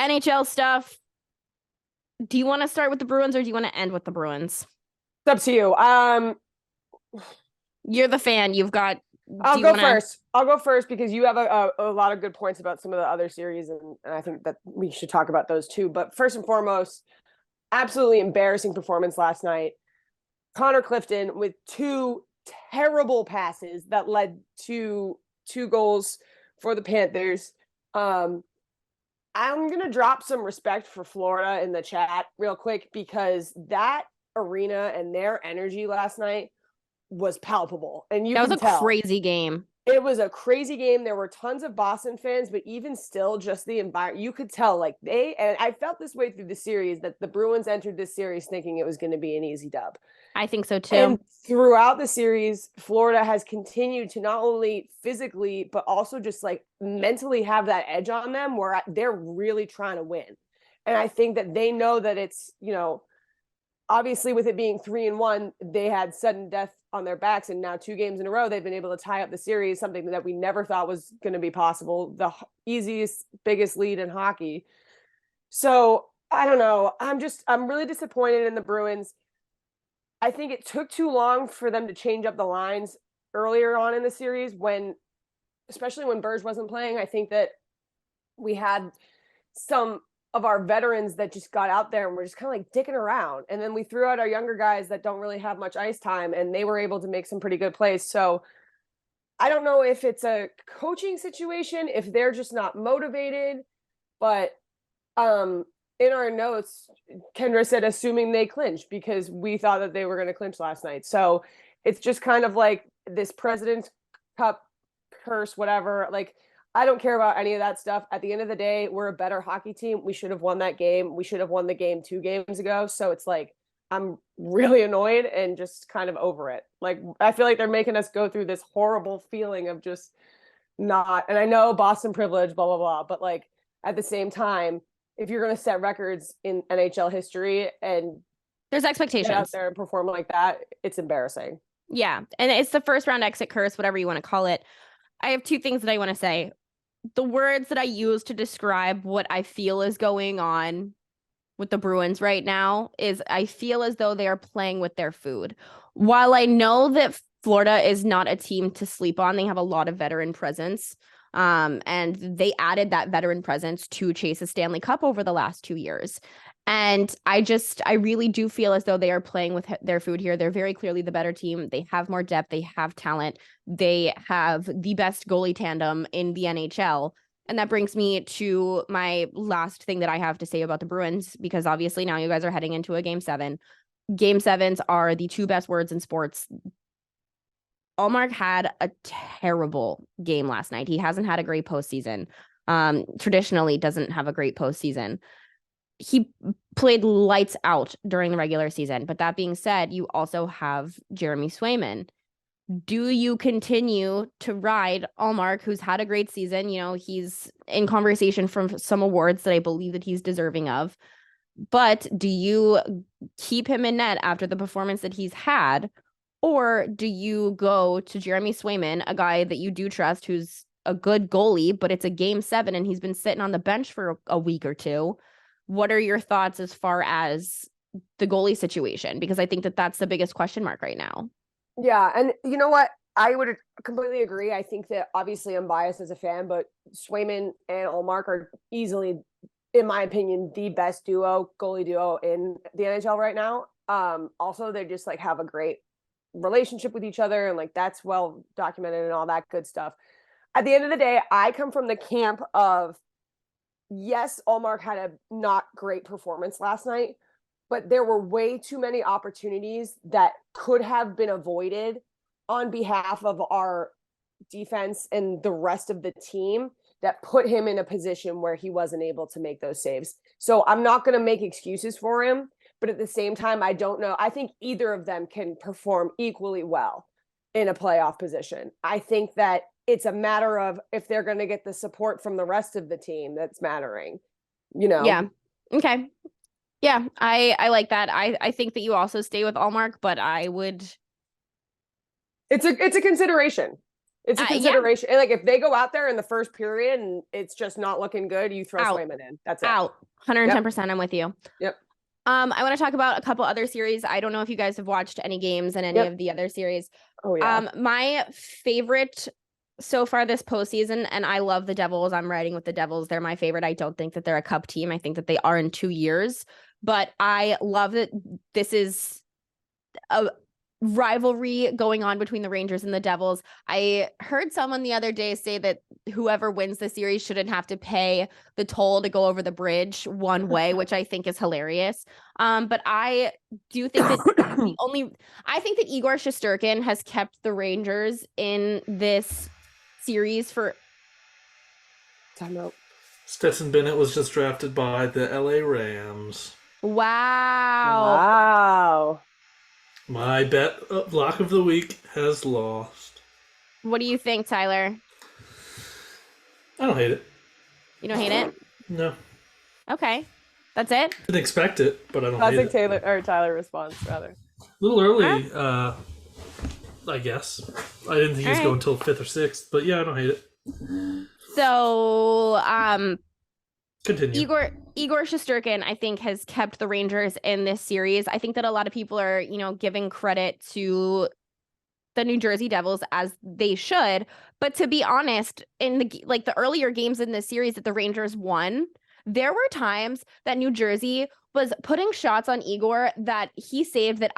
NHL stuff. Do you want to start with the Bruins or do you want to end with the Bruins? It's up to you. You're the fan. You've got. I'll go first. I'll go first because you have a lot of good points about some of the other series, and I think that we should talk about those too. But first and foremost, absolutely embarrassing performance last night. Connor Clifton with two terrible passes that led to 2 goals for the Panthers. I'm going to drop some respect for Florida in the chat real quick because that arena and their energy last night was palpable. And you That was can a tell. crazy game. It was a crazy game. There were tons of Boston fans, but even still, just the environment, you could tell like and I felt this way through the series that the Bruins entered this series thinking it was going to be an easy dub. I think so too. And throughout the series, Florida has continued to not only physically, but also just like mentally have that edge on them where they're really trying to win. And I think that they know that it's, obviously with it being 3-1, they had sudden death on their backs. And now 2 games in a row, they've been able to tie up the series, something that we never thought was going to be possible. The easiest, biggest lead in hockey. So I don't know. I'm really disappointed in the Bruins. I think it took too long for them to change up the lines earlier on in the series especially when Burge wasn't playing. I think that we had some of our veterans that just got out there and were just kind of like dicking around. And then we threw out our younger guys that don't really have much ice time and they were able to make some pretty good plays. So I don't know if it's a coaching situation, if they're just not motivated, but in our notes, Kendra said, assuming they clinch because we thought that they were going to clinch last night. So it's just kind of like this President's Cup curse, whatever. Like, I don't care about any of that stuff. At the end of the day, we're a better hockey team. We should have won that game. We should have won the game 2 games ago. So it's like, I'm really annoyed and just kind of over it. Like, I feel like they're making us go through this horrible feeling of just not, and I know Boston privilege, blah, blah, blah. But like, at the same time, if you're going to set records in NHL history and there's expectations get out there and perform like that, it's embarrassing. Yeah. And it's the first round exit curse, whatever you want to call it. I have 2 things that I want to say. The words that I use to describe what I feel is going on with the Bruins right now is I feel as though they are playing with their food. While I know that Florida is not a team to sleep on, they have a lot of veteran presence. And they added that veteran presence to chase a Stanley Cup over the last 2 years. And I really do feel as though they are playing with their food here. They're very clearly the better team. They have more depth. They have talent. They have the best goalie tandem in the NHL. And that brings me to my last thing that I have to say about the Bruins, because obviously now you guys are heading into a game 7. Game 7s are the 2 best words in sports. Allmark had a terrible game last night. He hasn't had a great postseason. Traditionally doesn't have a great postseason. He played lights out during the regular season. But that being said, you also have Jeremy Swayman. Do you continue to ride Allmark, who's had a great season? He's in conversation for some awards that I believe that he's deserving of. But do you keep him in net after the performance that he's had? Or do you go to Jeremy Swayman, a guy that you do trust, who's a good goalie, but it's a game 7 and he's been sitting on the bench for a week or 2? What are your thoughts as far as the goalie situation? Because I think that that's the biggest question mark right now. Yeah. And you know what? I would completely agree. I think that obviously I'm biased as a fan, but Swayman and Allmark are easily, in my opinion, the best goalie duo in the NHL right now. Also, they just like have a great relationship with each other and like that's well documented and all that good stuff. At the end of the day, I come from the camp of yes, Allmark had a not great performance last night, but there were way too many opportunities that could have been avoided on behalf of our defense and the rest of the team that put him in a position where he wasn't able to make those saves. So I'm not going to make excuses for him, but at the same time, I don't know. I think either of them can perform equally well in a playoff position. I think that it's a matter of if they're going to get the support from the rest of the team that's mattering, Yeah. Okay. Yeah, I like that. I think that you also stay with Allmark, but I would. It's a consideration. It's a Yeah, consideration. And like if they go out there in the first period and it's just not looking good, you throw out, Swayman in. That's it. out. 110%. I'm with you. Yep. I want to talk about a couple other series. I don't know if you guys have watched any games in any of the other series. Oh yeah. My favorite so far this postseason, and I love the Devils. I'm riding with the Devils. They're my favorite. I don't think that they're a cup team. I think that they are in 2 years, but I love that this is a rivalry going on between the Rangers and the Devils. I heard someone the other day say that whoever wins the series shouldn't have to pay the toll to go over the bridge one way, which I think is hilarious. But I do think that I think that Igor Shesterkin has kept the Rangers in this series for Timeout. Stetson Bennett was just drafted by the LA Rams. Wow. My bet lock of the week has lost. What do you think, Tyler? I don't hate it. You don't hate it? No. Okay. That's it? Didn't expect it, but I don't Classic hate it. Tyler response, rather. A little early, I guess. I didn't think he was going until 5th or 6th, but yeah, I don't hate it. So, Continue. Igor Shesterkin, I think, has kept the Rangers in this series. I think that a lot of people are, giving credit to the New Jersey Devils, as they should. But to be honest, in the earlier games in this series that the Rangers won, there were times that New Jersey was putting shots on Igor that he saved that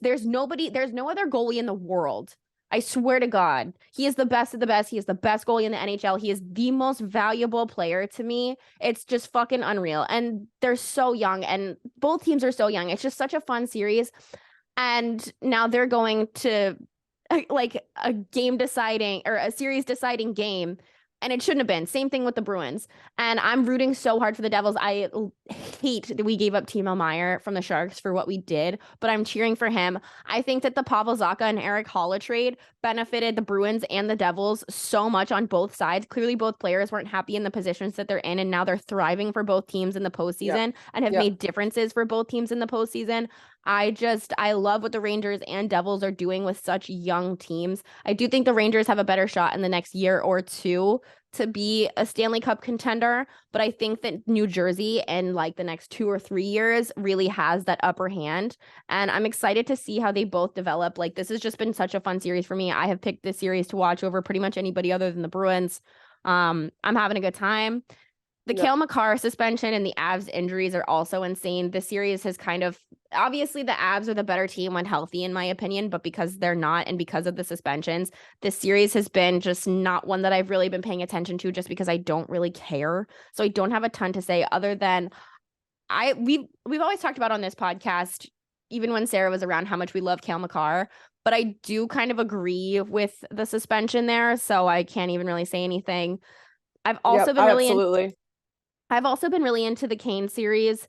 there's no other goalie in the world. I swear to God, he is the best of the best. He is the best goalie in the NHL. He is the most valuable player to me. It's just fucking unreal. And they're so young, and both teams are so young. It's just such a fun series. And now they're going to like a game deciding or a series deciding game. And it shouldn't have been. Same thing with the Bruins. And I'm rooting so hard for the Devils. I hate that we gave up Timo Meier from the Sharks for what we did, but I'm cheering for him. I think that the Pavel Zacha and Eric Haula trade benefited the Bruins and the Devils so much on both sides. Clearly, both players weren't happy in the positions that they're in, and now they're thriving for both teams in the postseason and have made differences for both teams in the postseason. I love what the Rangers and Devils are doing with such young teams. I do think the Rangers have a better shot in the next year or two to be a Stanley Cup contender, but I think that New Jersey in like the next 2 or 3 years really has that upper hand, and I'm excited to see how they both develop. Like, this has just been such a fun series for me. I have picked this series to watch over pretty much anybody other than the Bruins. I'm having a good time. The Cale Makar suspension and the Avs injuries are also insane. This series has kind of, obviously the Avs are the better team when healthy, in my opinion, but because they're not and because of the suspensions, this series has been just not one that I've really been paying attention to, just because I don't really care. So I don't have a ton to say other than we've always talked about on this podcast, even when Sarah was around, how much we love Cale Makar. But I do kind of agree with the suspension there, so I can't even really say anything. I've also been really into the Kane series.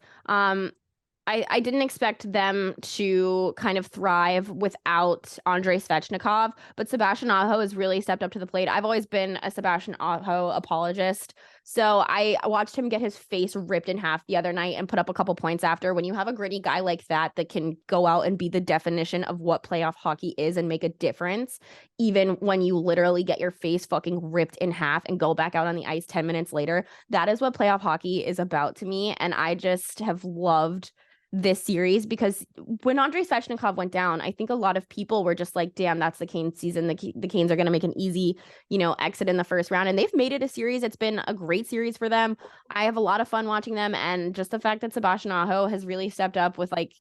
I didn't expect them to kind of thrive without Andrei Svechnikov, but Sebastian Aho has really stepped up to the plate. I've always been a Sebastian Aho apologist, so I watched him get his face ripped in half the other night and put up a couple points after. When you have a gritty guy like that can go out and be the definition of what playoff hockey is and make a difference, even when you literally get your face fucking ripped in half and go back out on the ice 10 minutes later, that is what playoff hockey is about to me, and I just have loved this series, because when Andrei Svechnikov went down, I think a lot of people were just like, damn, that's the Canes season. The Canes are going to make an easy, exit in the first round, and they've made it a series. It's been a great series for them. I have a lot of fun watching them, and just the fact that Sebastian Aho has really stepped up with like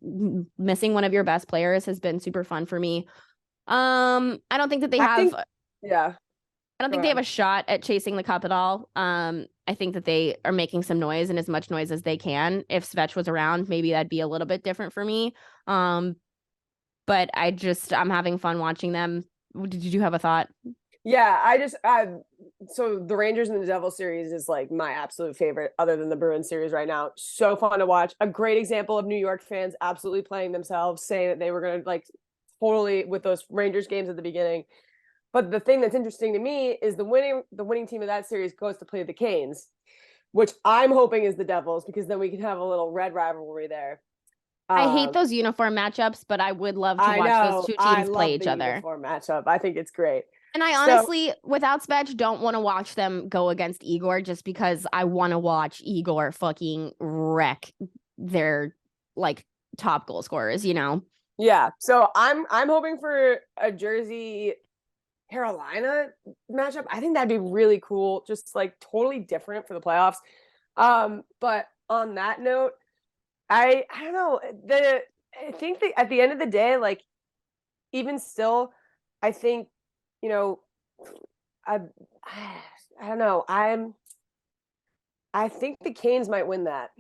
missing one of your best players has been super fun for me. I don't think that they have a shot at chasing the cup at all. I think that they are making some noise, and as much noise as they can. If Svech was around, maybe that'd be a little bit different for me. But I'm having fun watching them. Did you have a thought? Yeah, so the Rangers and the Devils series is like my absolute favorite, other than the Bruins series right now. So fun to watch. A great example of New York fans absolutely playing themselves, saying that they were going to like totally with those Rangers games at the beginning. But the thing that's interesting to me is the winning team of that series goes to play the Canes, which I'm hoping is the Devils, because then we can have a little red rivalry there. I hate those uniform matchups, but I would love to watch those two teams play each other. Uniform matchup. I think it's great. And I honestly, without Spetch, don't want to watch them go against Igor just because I want to watch Igor fucking wreck their like top goal scorers, you know? Yeah. So I'm hoping for a Jersey Carolina matchup. I think that'd be really cool. Just like totally different for the playoffs. But on that note, I don't know. I think that at the end of the day, like even still, I think, you know, I I don't know. I think the Canes might win that.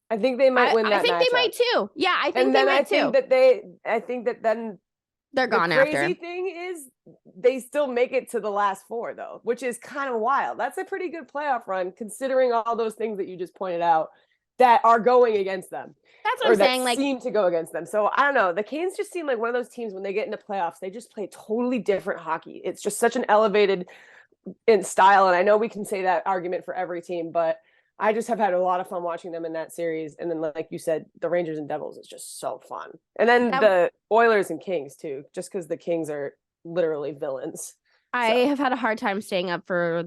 I think they might win that I think matchup. they might too. Yeah, I think and they then might I think too. that I think that then They're the gone crazy after. thing is they still make it to the last four though, which is kind of wild. That's a pretty good playoff run considering all those things that you just pointed out that are going against them. That's what or I'm that saying. Like, seem to go against them. So I don't know. The Canes just seem like one of those teams when they get into playoffs, they just play totally different hockey. It's just such an elevated in style. And I know we can say that argument for every team, but I just have had a lot of fun watching them in that series. And then, like you said, the Rangers and Devils is just so fun. And then the Oilers and Kings too, just because the Kings are literally villains. I have had a hard time staying up for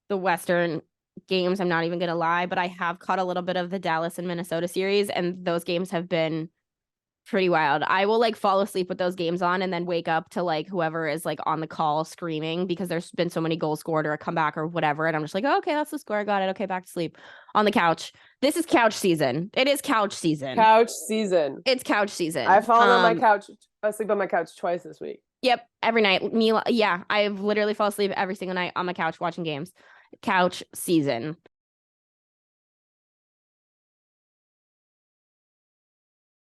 the Western games. I'm not even going to lie, but I have caught a little bit of the Dallas and Minnesota series, and those games have been pretty wild. I will like fall asleep with those games on and then wake up to like whoever is like on the call screaming because there's been so many goals scored or a comeback or whatever. And I'm just like, oh, okay, that's the score. I got it. Okay, back to sleep on the couch. This is couch season. It is couch season. Couch season. It's couch season. I've fallen on my couch, asleep on my couch twice this week. Yep, every night. Yeah, I've literally fall asleep every single night on my couch watching games. Couch season.